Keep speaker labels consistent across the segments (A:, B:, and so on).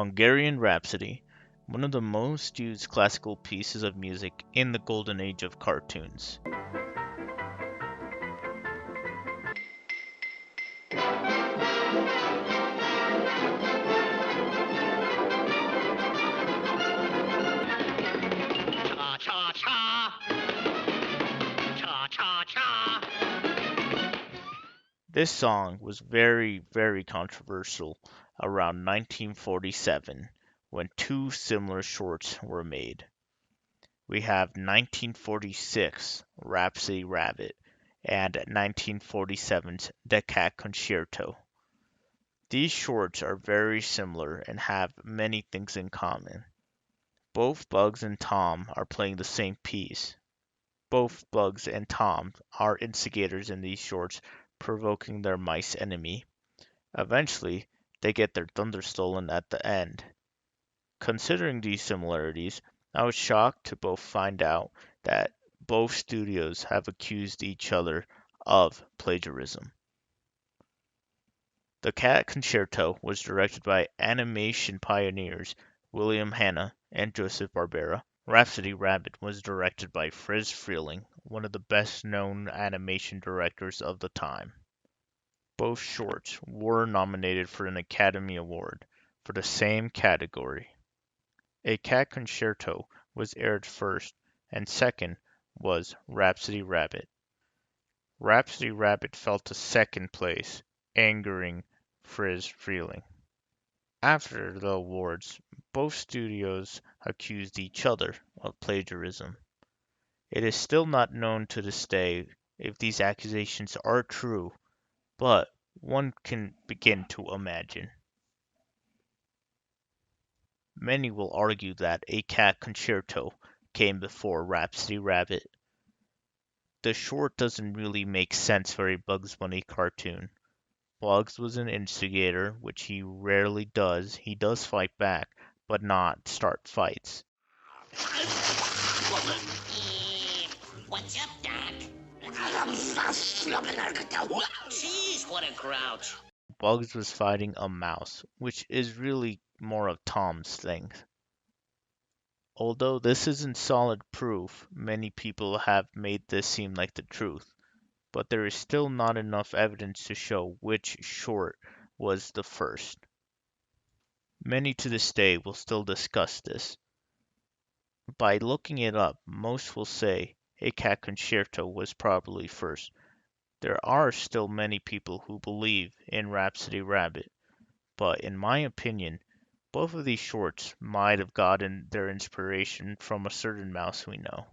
A: Hungarian Rhapsody, one of the most used classical pieces of music in the golden age of cartoons.
B: Cha cha cha, cha cha cha.
A: This song was very controversial around 1947 when two similar shorts were made. We have 1946 Rhapsody Rabbit and 1947's The Cat Concerto. These shorts are very similar and have many things in common. Both Bugs and Tom are playing the same piece. Both Bugs and Tom are instigators in these shorts, provoking their mice enemy. Eventually, they get their thunder stolen at the end. Considering these similarities, I was shocked to both find out that both studios have accused each other of plagiarism. The Cat Concerto was directed by animation pioneers William Hanna and Joseph Barbera. Rhapsody Rabbit was directed by Friz Freleng, one of the best-known animation directors of the time. Both shorts were nominated for an Academy Award for the same category. A Cat Concerto was aired first, and second was Rhapsody Rabbit. Rhapsody Rabbit fell to second place, angering Friz Freleng. After the awards, both studios accused each other of plagiarism. It is still not known to this day if these accusations are true, but one can begin to imagine. Many will argue that A Cat Concerto came before Rhapsody Rabbit. The short doesn't really make sense for a Bugs Bunny cartoon. Bugs was an instigator, which he rarely does. He does fight back, but not start fights.
B: What's up, Doc? Jeez, what a grouch.
A: Bugs was fighting a mouse, which is really more of Tom's thing. Although this isn't solid proof, many people have made this seem like the truth, but there is still not enough evidence to show which short was the first. Many to this day will still discuss this. By looking it up, most will say A Cat Concerto was probably first. There are still many people who believe in Rhapsody Rabbit, but in my opinion, both of these shorts might have gotten their inspiration from a certain mouse we know.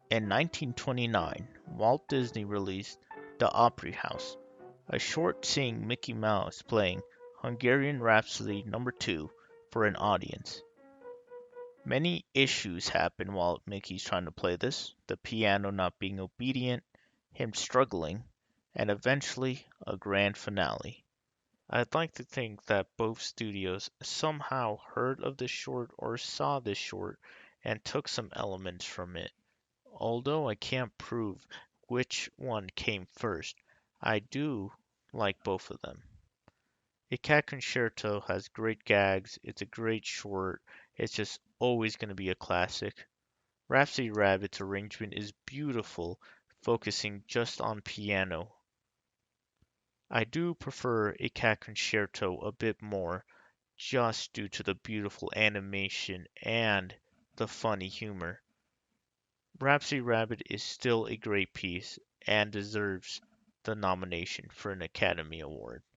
A: In 1929, Walt Disney released The Opry House, a short seeing Mickey Mouse playing Hungarian Rhapsody No. 2 for an audience. Many issues happen while Mickey's trying to play this, the piano not being obedient, him struggling, and eventually a grand finale. I'd like to think that both studios somehow heard of this short or saw this short and took some elements from it. Although I can't prove which one came first, I do like both of them. A Cat Concerto has great gags, it's a great short, it's just always going to be a classic. Rhapsody Rabbit's arrangement is beautiful, focusing just on piano. I do prefer A Cat Concerto a bit more, just due to the beautiful animation and the funny humor. Rhapsody Rabbit is still a great piece and deserves the nomination for an Academy Award.